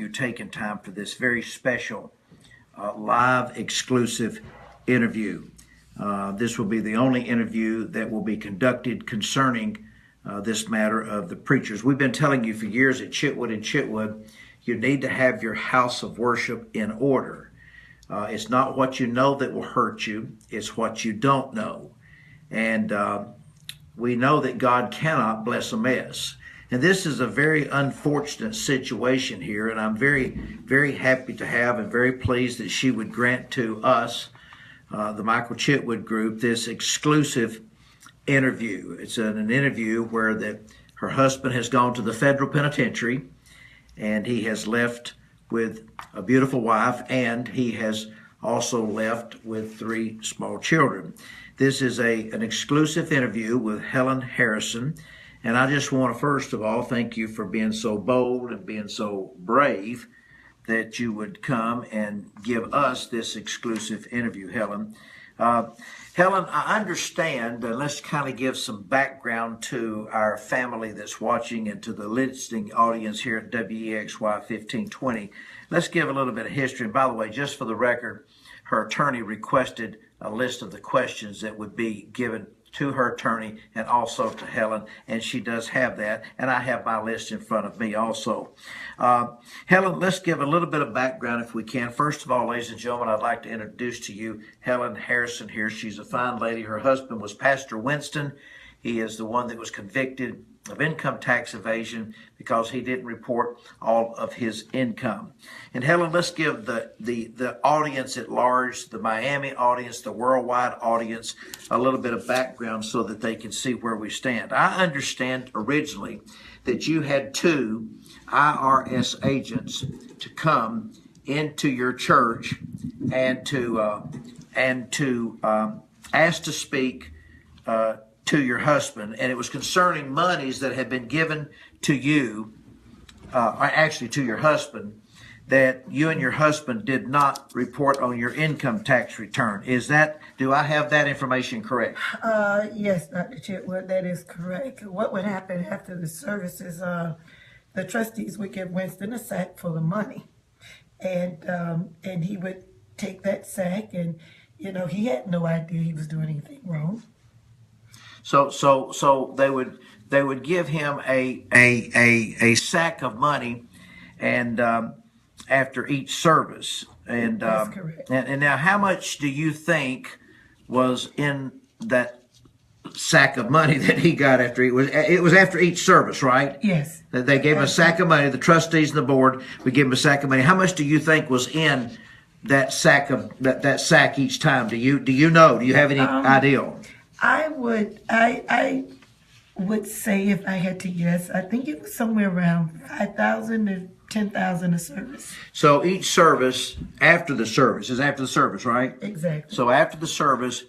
you taking time for this very special live exclusive interview. This will be the only interview that will be conducted concerning this matter of the preachers. We've been telling you for years at Chitwood and Chitwood, you need to have your house of worship in order. It's not what you know that will hurt you, it's what you don't know. And we know that God cannot bless a mess. And this is a very unfortunate situation here, and I'm very, very happy to have and very pleased that she would grant to us, the Michael Chitwood Group, this exclusive interview. It's an interview where her husband has gone to the federal penitentiary, and he has left with a beautiful wife, and he has also left with 3 small children. This is an exclusive interview with Helen Harrison. And I just want to, first of all, thank you for being so bold and being so brave that you would come and give us this exclusive interview, Helen. Helen, I understand, let's kind of give some background to our family that's watching and to the listening audience here at WEXY 1520. Let's give a little bit of history. And by the way, just for the record, her attorney requested a list of the questions that would be given to her attorney and also to Helen, and she does have that, and I have my list in front of me also. Helen, let's give a little bit of background if we can. First of all, ladies and gentlemen, I'd like to introduce to you Helen Harrison here. She's a fine lady. Her husband was Pastor Winston. He is the one that was convicted of income tax evasion because he didn't report all of his income. And Helen, let's give the audience at large, the Miami audience, the worldwide audience, a little bit of background so that they can see where we stand. I understand originally that you had 2 IRS agents to come into your church and to ask to speak to your husband, and it was concerning monies that had been given to you, actually to your husband, that you and your husband did not report on your income tax return. Do I have that information correct? Yes, Dr. Chitwood, that is correct. What would happen after the services, the trustees would give Winston a sack full of money, and he would take that sack, and he had no idea he was doing anything wrong. So they would give him a sack of money, and after each service, and that's correct. And now, how much do you think was in that sack of money that he got after it was after each service, right? Yes. They gave him a sack of money. The trustees and the board would give him a sack of money. How much do you think was in that sack of that sack each time? Do you know? Do you have any idea? I would say, if I had to guess, I think it was somewhere around 5,000 to 10,000 a service. So each service, after the service, is after the service, right? Exactly. So after the service,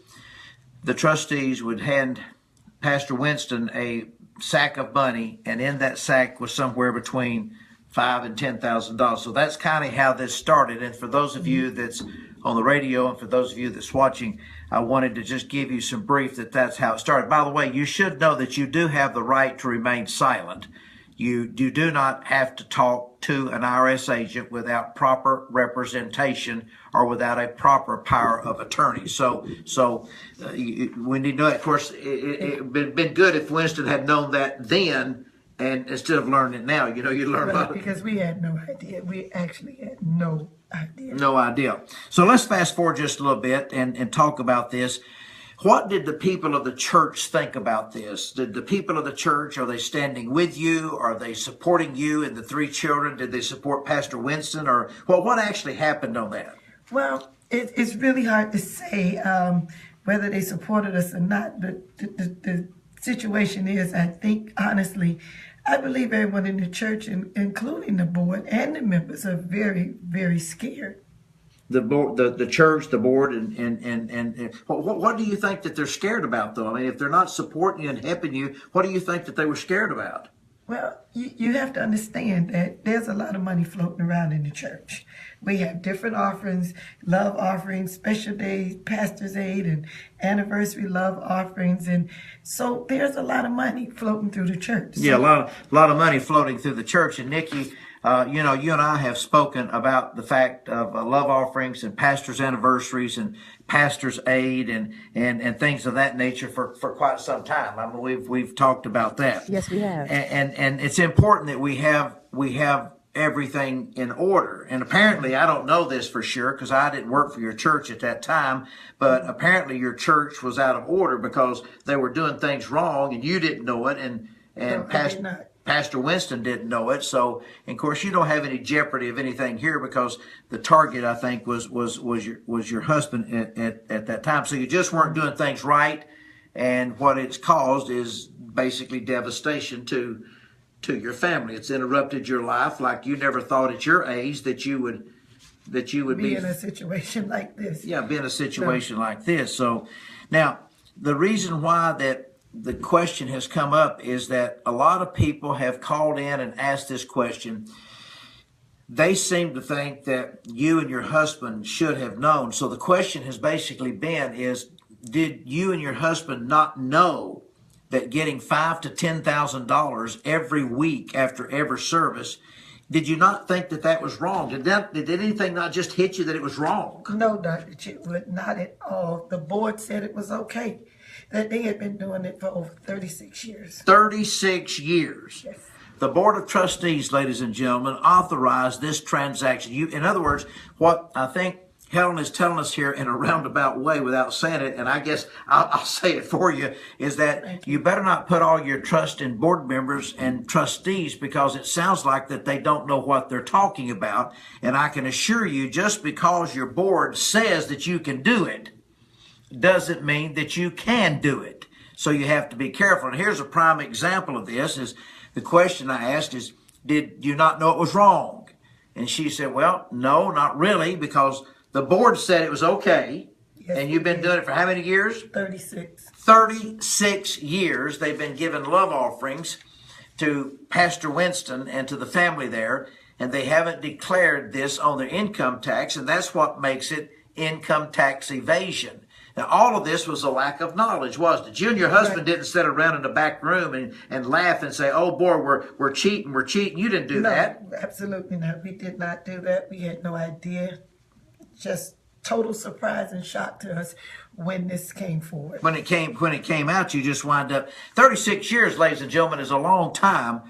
the trustees would hand Pastor Winston a sack of money, and in that sack was somewhere between $5,000 and $10,000. So that's kind of how this started. And for those of you that's on the radio and for those of you that's watching, I wanted to just give you some brief that's how it started. By the way, you should know that you do have the right to remain silent. You do not have to talk to an IRS agent without proper representation or without a proper power of attorney. So we need to know. Of course, it would been good if Winston had known that then, and instead of learning it now. You learn about it. Because we had no idea. We actually had no idea. No idea. So let's fast forward just a little bit and talk about this. What did the people of the church think about this? Did the people of the church, are they standing with you? Are they supporting you and the 3 children? Did they support Pastor Winston? Or what actually happened on that? Well, it's really hard to say whether they supported us or not. But the situation is, I think, honestly, I believe everyone in the church, including the board and the members, are very, very scared. The board, the church, the board, and what do you think that they're scared about, though? I mean, if they're not supporting you and helping you, what do you think that they were scared about? Well, you have to understand that there's a lot of money floating around in the church. We have different offerings, love offerings, special days, pastor's aid, and anniversary love offerings. And so there's a lot of money floating through the church. Yeah, a lot of money floating through the church. And Nicki, You know, you and I have spoken about the fact of love offerings and pastors' anniversaries and pastors' aid and things of that nature for quite some time. I mean, we've talked about that. Yes, we have. And it's important that we have everything in order. And apparently, I don't know this for sure because I didn't work for your church at that time, but apparently your church was out of order because they were doing things wrong and you didn't know it, and No, I did not. Pastor Winston didn't know it. So, and of course, you don't have any jeopardy of anything here because the target, I think, was your husband at that time. So you just weren't doing things right, and what it's caused is basically devastation to your family. It's interrupted your life like you never thought at your age that you would Be in a situation like this. Yeah, be in a situation like this. So now the reason why that the question has come up is that a lot of people have called in and asked this question. They seem to think that you and your husband should have known. So the question has basically been is, did you and your husband not know that getting $5,000 to $10,000 every week after every service, did you not think that that was wrong? Did anything not just hit you that it was wrong? No, Dr. Chitwood, not at all. The board said it was okay, that they had been doing it for over 36 years. 36 years. Yes. The Board of Trustees, ladies and gentlemen, authorized this transaction. In other words, what I think Helen is telling us here in a roundabout way without saying it, and I guess I'll say it for you, is that you better not put all your trust in board members and trustees because it sounds like that they don't know what they're talking about. And I can assure you, just because your board says that you can do it, doesn't mean that you can do it. So you have to be careful. And here's a prime example of this is the question I asked is, did you not know it was wrong? And she said, well, no, not really, because the board said it was okay. Yes, and you've been doing it for how many years? 36. 36 years they've been giving love offerings to Pastor Winston and to the family there, and they haven't declared this on their income tax, and that's what makes it income tax evasion. Now, all of this was a lack of knowledge, wasn't it? You and your husband didn't sit around in the back room and laugh and say, oh, boy, we're cheating, we're cheating. You didn't do that. No, absolutely not. We did not do that. We had no idea. Just total surprise and shock to us when this came forward. When it came out, you just wind up. 36 years, ladies and gentlemen, is a long time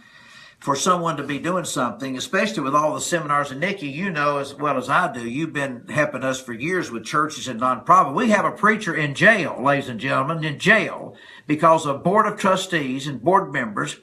for someone to be doing something, especially with all the seminars. And Nicki, you know as well as I do, you've been helping us for years with churches and nonprofit. We have a preacher in jail, ladies and gentlemen, in jail because of board of trustees and board members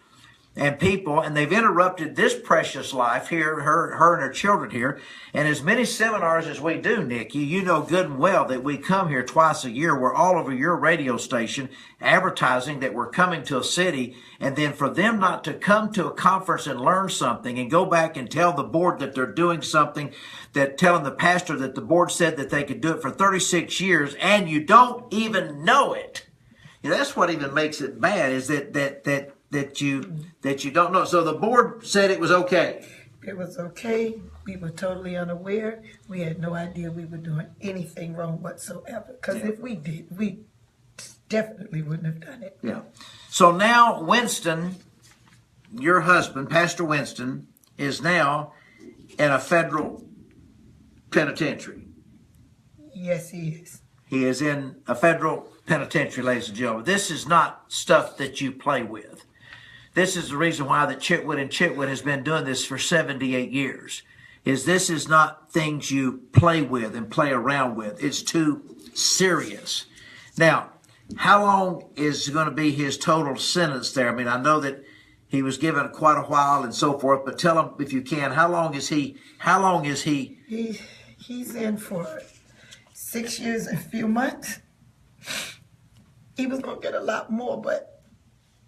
and people, and they've interrupted this precious life here, her and her children here. And as many seminars as we do, Nicki, you know good and well that we come here twice a year. We're all over your radio station advertising that we're coming to a city, and then for them not to come to a conference and learn something and go back and tell the board that they're doing something, that telling the pastor that the board said that they could do it for 36 years, and you don't even know it. You know, that's what even makes it bad, is that you don't know. So the board said it was okay. It was okay. We were totally unaware. We had no idea we were doing anything wrong whatsoever. Because if we did, we definitely wouldn't have done it. Yeah. So now Winston, your husband, Pastor Winston, is now in a federal penitentiary. Yes, he is. He is in a federal penitentiary, ladies and gentlemen. This is not stuff that you play with. This is the reason why that Chitwood and Chitwood has been doing this for 78 years. This is not things you play with and play around with. It's too serious. Now, how long is going to be his total sentence there? I mean, I know that he was given quite a while and so forth, but tell him if you can, how long is he? He's in for 6 years and a few months. He was going to get a lot more, but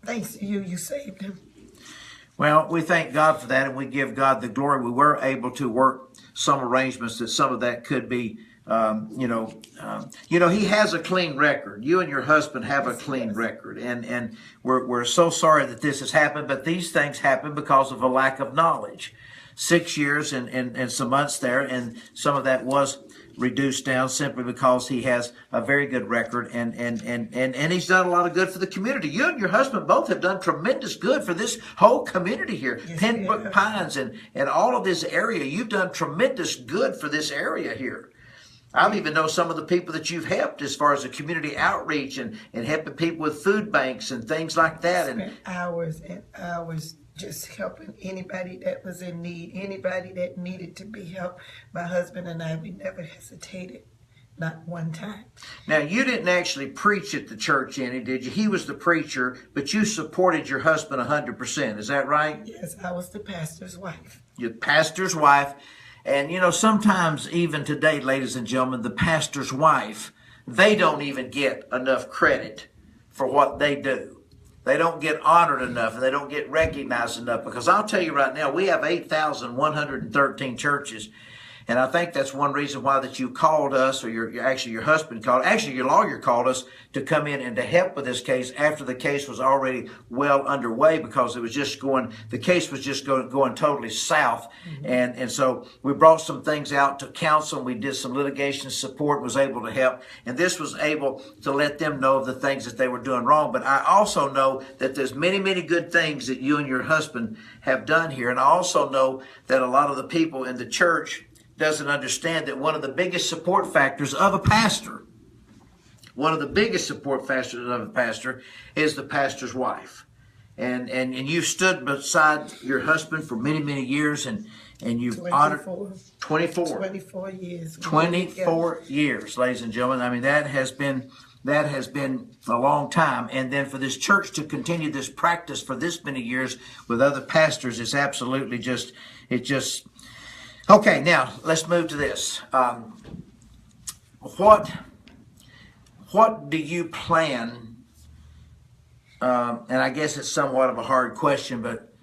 thanks to you, you saved him. Well, we thank God for that, and we give God the glory. We were able to work some arrangements that some of that could be, he has a clean record. You and your husband have a clean record, and we're so sorry that this has happened, but these things happen because of a lack of knowledge. 6 years and some months there, and some of that was reduced down simply because he has a very good record, and he's done a lot of good for the community. You and your husband both have done tremendous good for this whole community here. Yes, Pembroke Pines and all of this area. You've done tremendous good for this area here. I even know some of the people that you've helped as far as the community outreach and helping people with food banks and things like that. And hours and hours just helping anybody that was in need, anybody that needed to be helped. My husband and I, we never hesitated, not one time. Now, you didn't actually preach at the church any, did you? He was the preacher, but you supported your husband 100%. Is that right? Yes, I was the pastor's wife. Your pastor's wife. And, you know, sometimes even today, ladies and gentlemen, the pastor's wife, they don't even get enough credit for what they do. They don't get honored enough, and they don't get recognized enough, because I'll tell you right now, we have 8,113 churches. And I think that's one reason why that you called us, or your husband called, actually your lawyer called us to come in and to help with this case after the case was already well underway, because it was just the case was just going totally south. Mm-hmm. And so we brought some things out to counsel. We did some litigation support, was able to help. And this was able to let them know of the things that they were doing wrong. But I also know that there's many, many good things that you and your husband have done here. And I also know that a lot of the people in the church doesn't understand that one of the biggest support factors of a pastor, is the pastor's wife. And you stood beside your husband for many, many years, and you've honored 24 years. 24 years, ladies and gentlemen. I mean, that has been a long time. And then for this church to continue this practice for this many years with other pastors is absolutely just. Okay, now let's move to this. What do you plan? And I guess it's somewhat of a hard question, but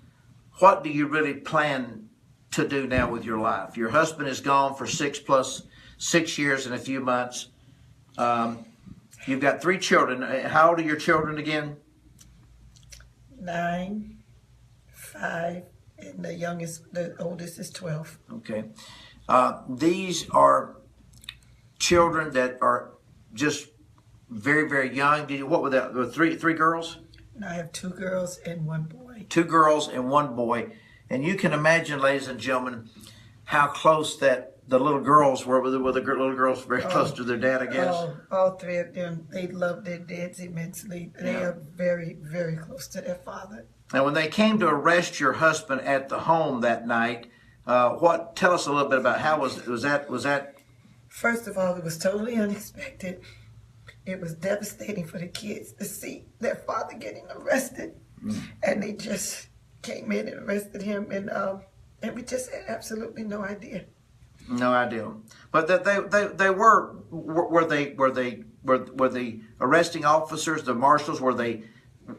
what do you really plan to do now with your life? Your husband is gone for 6 years and a few months. You've got 3 children. How old are your children again? 9, 5. And the oldest is 12. Okay. These are children that are just very, very young. What were that? Were three girls? No, I have 2 girls and 1 boy. 2 girls and 1 boy. And you can imagine, ladies and gentlemen, how close that the little girls were. Were the little girls very close to their dad, I guess? All 3 of them, they love their dads immensely. They are very, very close to their father. And when they came to arrest your husband at the home that night, tell us a little bit about how was that? First of all, it was totally unexpected. It was devastating for the kids to see their father getting arrested. And they just came in and arrested him, and we just had absolutely no idea. No idea. But that they were the arresting officers, the marshals, were they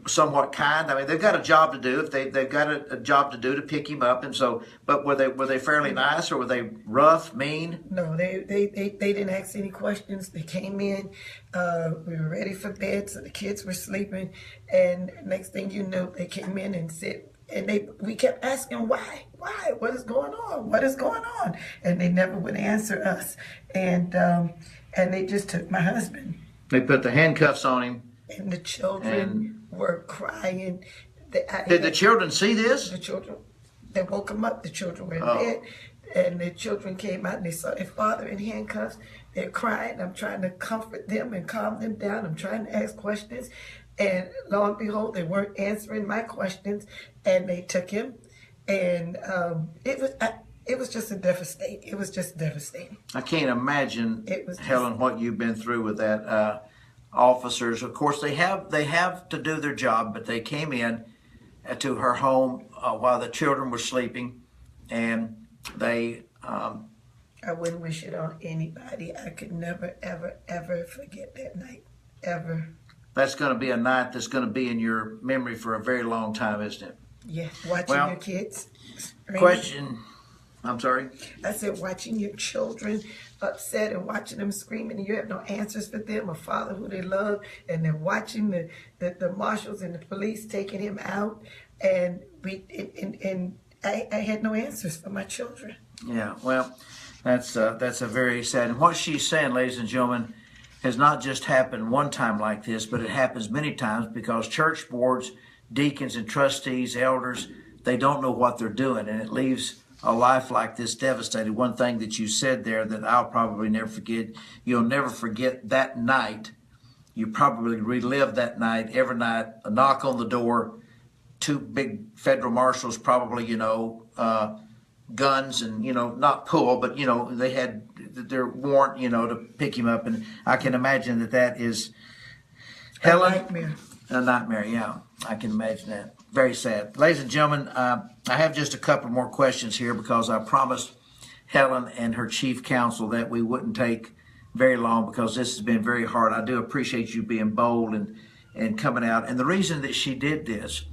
somewhat kind? I mean, they've got a job to do. If they've got a job to do to pick him up, and so. But were they fairly nice, or were they rough, mean? No, they didn't ask any questions. They came in. We were ready for bed, so the kids were sleeping. And next thing you know, they came in and said, and we kept asking why, what is going on, and they never would answer us. And they just took my husband. They put the handcuffs on him. And the children were crying. Did the children see this? The children, they woke them up. The children were in bed, and the children came out and they saw their father in handcuffs. They're crying. I'm trying to comfort them and calm them down. I'm trying to ask questions, and lo and behold, they weren't answering my questions, and they took him, and it was just devastating. It was just devastating. I can't imagine, Helen, what you've been through with that. Officers, of course, they have to do their job, but they came in to her home while the children were sleeping, and they. I wouldn't wish it on anybody. I could never, ever, ever forget that night, ever. That's going to be a night that's going to be in your memory for a very long time, isn't it? Yeah, watching your kids. Question. I'm sorry? I said watching your children upset and watching them screaming, and you have no answers for them, a father who they love, and they're watching the marshals and the police taking him out, and I had no answers for my children. Yeah, well, that's a very sad. And what she's saying, ladies and gentlemen, has not just happened one time like this, but it happens many times because church boards, deacons and trustees, elders, they don't know what they're doing, and it leaves a life like this devastated. One thing that you said there that I'll probably never forget, you'll never forget that night. You probably relive that night, every night, a knock on the door, two big federal marshals, probably, guns and, not pull, but, they had their warrant, to pick him up. And I can imagine that is, Helen, a nightmare, yeah. I can imagine that. Very sad. Ladies and gentlemen, I have just a couple more questions here because I promised Helen and her chief counsel that we wouldn't take very long because this has been very hard. I do appreciate you being bold and coming out. And the reason that she did this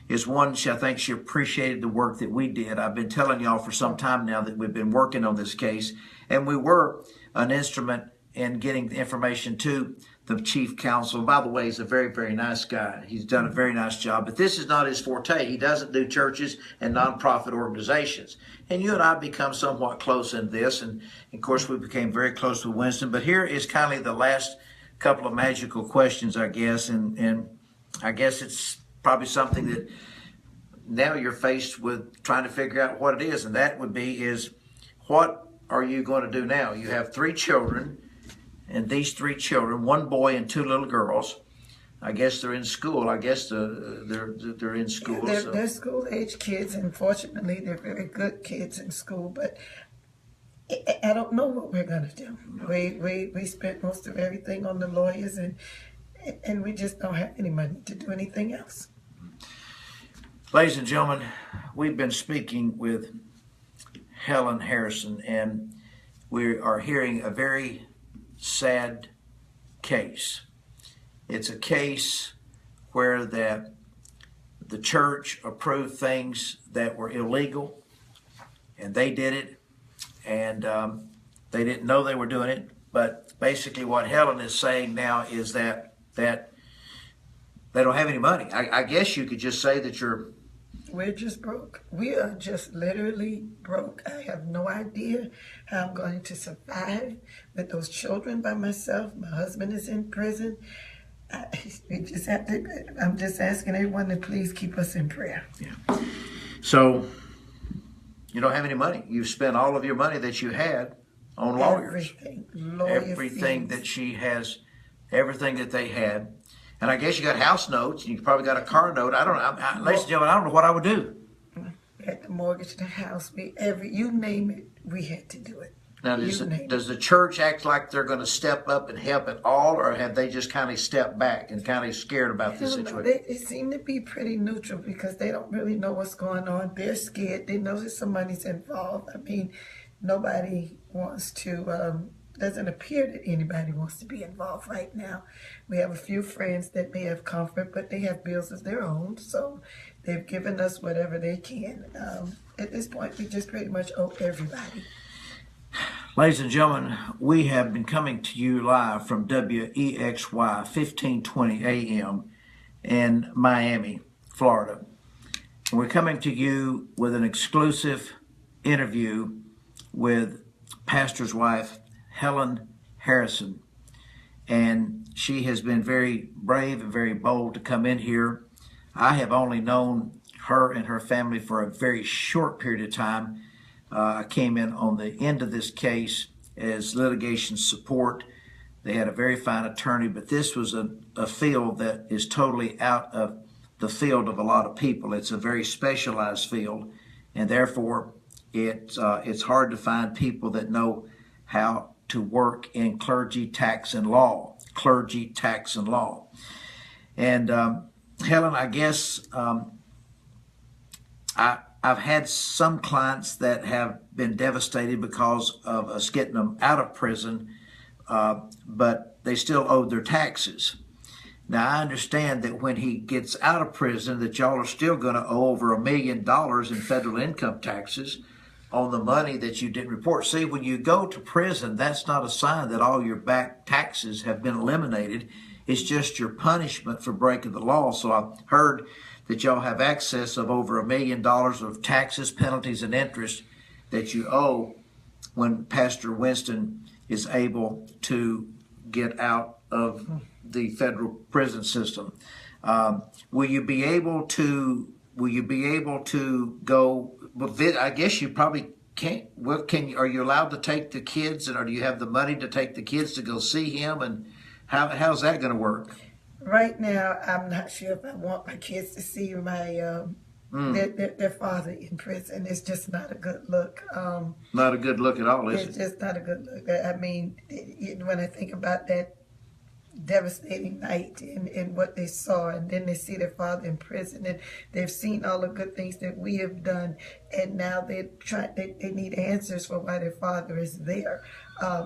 is, one, I think she appreciated the work that we did. I've been telling y'all for some time now that we've been working on this case, and we were an instrument in getting the information to the chief counsel. By the way, he's a very, very nice guy. He's done a very nice job, but this is not his forte. He doesn't do churches and nonprofit organizations. And you and I become somewhat close in this, and of course we became very close with Winston. But here is kind of the last couple of magical questions, I guess, and I guess it's probably something that now you're faced with trying to figure out what it is, and that would be what are you going to do now? You have 3 children. And these 3 children, 1 boy and 2 little girls, I guess they're in school. I guess they're in school. They're school-age kids, and fortunately, they're very good kids in school. But I don't know what we're going to do. We spent most of everything on the lawyers, and we just don't have any money to do anything else. Ladies and gentlemen, we've been speaking with Helen Harrison, and we are hearing a very sad case. It's a case where the church approved things that were illegal, and they did it, and they didn't know they were doing it. But basically what Helen is saying now is that they don't have any money. I guess you could just say that we're just broke. We are just literally broke. I have no idea how I'm going to survive with those children by myself. My husband is in prison. I'm just asking everyone to please keep us in prayer. Yeah. So you don't have any money. You've spent all of your money that you had on lawyers. Everything that she has, everything that they had. And I guess you got house notes, and you probably got a car note. I don't know. Ladies and gentlemen, I don't know what I would do. We had to mortgage the house. You name it, we had to do it. Now, does the church act like they're going to step up and help at all, or have they just kind of stepped back and kind of scared about this situation? They seem to be pretty neutral because they don't really know what's going on. They're scared. They know that some money's involved. I mean, nobody wants to... doesn't appear that anybody wants to be involved right now. We have a few friends that may have comfort, but they have bills of their own, so they've given us whatever they can. At this point, we just pretty much owe everybody. Ladies and gentlemen, we have been coming to you live from WEXY 1520 AM in Miami, Florida. And we're coming to you with an exclusive interview with pastor's wife, Helen Harrison, and she has been very brave and very bold to come in here. I have only known her and her family for a very short period of time. I came in on the end of this case as litigation support. They had a very fine attorney, but this was a field that is totally out of the field of a lot of people. It's a very specialized field, and therefore it's hard to find people that know how to work in clergy, tax, and law. Clergy, tax, and law. And Helen, I guess I've had some clients that have been devastated because of us getting them out of prison, but they still owed their taxes. Now, I understand that when he gets out of prison that y'all are still going to owe over $1 million in federal income taxes on the money that you didn't report. See, when you go to prison, that's not a sign that all your back taxes have been eliminated. It's just your punishment for breaking the law. So I've heard that y'all have excess of over $1 million of taxes, penalties, and interest that you owe when Pastor Winston is able to get out of the federal prison system. Will you be able to go? Well, I guess you probably can't. What can you? Are you allowed to take the kids, or do you have the money to take the kids to go see him? And how's that going to work? Right now, I'm not sure if I want my kids to see my their father in prison. It's just not a good look. Not a good look at all, is it? It's just not a good look. I mean, when I think about that devastating night and what they saw, and then they see their father in prison, and they've seen all the good things that we have done, and now they need answers for why their father is there.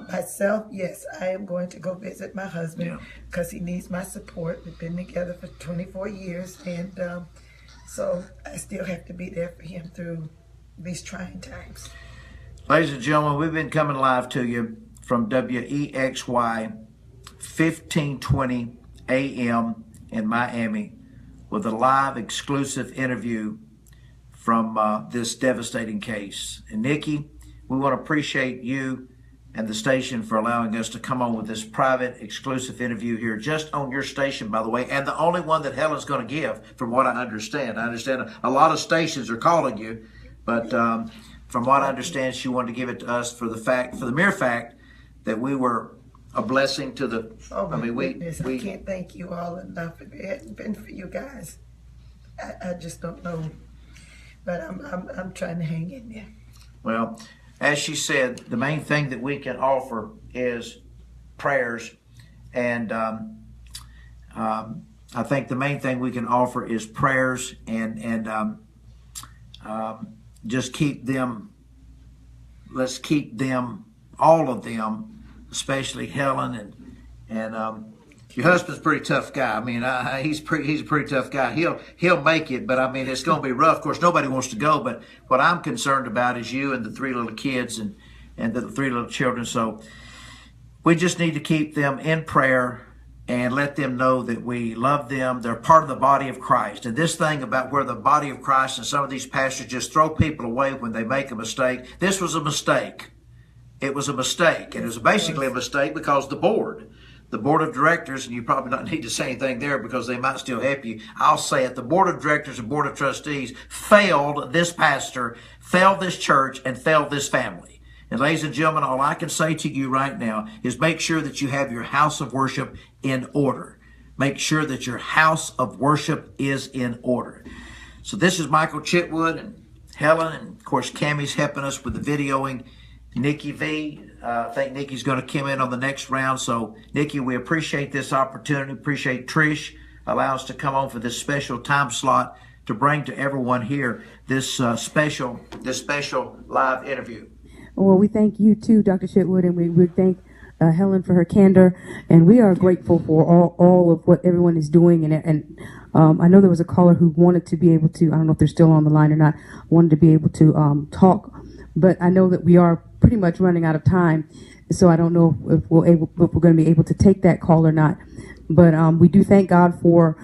Myself, yes, I am going to go visit my husband because he needs my support. We've been together for 24 years, and so I still have to be there for him through these trying times. Ladies and gentlemen, we've been coming live to you from WEXY 1520 AM in Miami with a live exclusive interview from this devastating case. And Nicki, we want to appreciate you and the station for allowing us to come on with this private exclusive interview here just on your station, by the way, and the only one that Helen's going to give, from what I understand. I understand a lot of stations are calling you, but from what I understand, she wanted to give it to us for the mere fact that we were a blessing to the. Oh my goodness! I can't thank you all enough. If it hadn't been for you guys, I just don't know. But I'm trying to hang in there. Well, as she said, the main thing that we can offer is prayers, and I think the main thing we can offer is prayers, and just keep them. Let's keep them, all of them, especially Helen and your husband's a pretty tough guy. I mean, he's a pretty tough guy. He'll make it, but I mean, it's going to be rough. Of course, nobody wants to go, but what I'm concerned about is you and the 3 little kids and the 3 little children. So we just need to keep them in prayer and let them know that we love them. They're part of the body of Christ. And this thing about where the body of Christ and some of these pastors just throw people away when they make a mistake, this was a mistake. It was a mistake. And it was basically a mistake because the board of directors, and you probably don't need to say anything there because they might still help you. I'll say it. The board of directors and board of trustees failed this pastor, failed this church, and failed this family. And ladies and gentlemen, all I can say to you right now is make sure that you have your house of worship in order. Make sure that your house of worship is in order. So this is Michael Chitwood and Helen, and of course Cammie's helping us with the videoing. Nicki V, I think Nicki's going to come in on the next round. So Nicki, we appreciate this opportunity. Appreciate Trish allow us to come on for this special time slot to bring to everyone here this special live interview. Well, we thank you too, Dr. Chitwood, and we thank Helen for her candor, and we are grateful for all of what everyone is doing. And I know there was a caller who wanted to be able to, I don't know if they're still on the line or not, wanted to be able to talk, but I know that we are pretty much running out of time, so I don't know if we're going to be able to take that call or not. But we do thank God for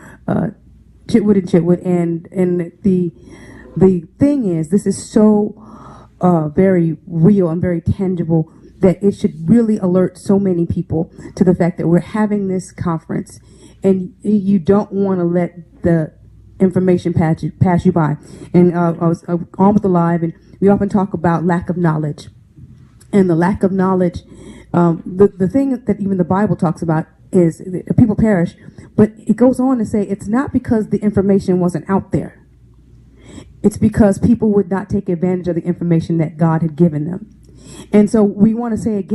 Chitwood and Chitwood, and the thing is, this is so very real and very tangible that it should really alert so many people to the fact that we're having this conference, and you don't want to let the information pass you by. And I was on with the live, and we often talk about lack of knowledge. And the lack of knowledge, the thing that even the Bible talks about is people perish, but it goes on to say it's not because the information wasn't out there. It's because people would not take advantage of the information that God had given them. And so we want to say again,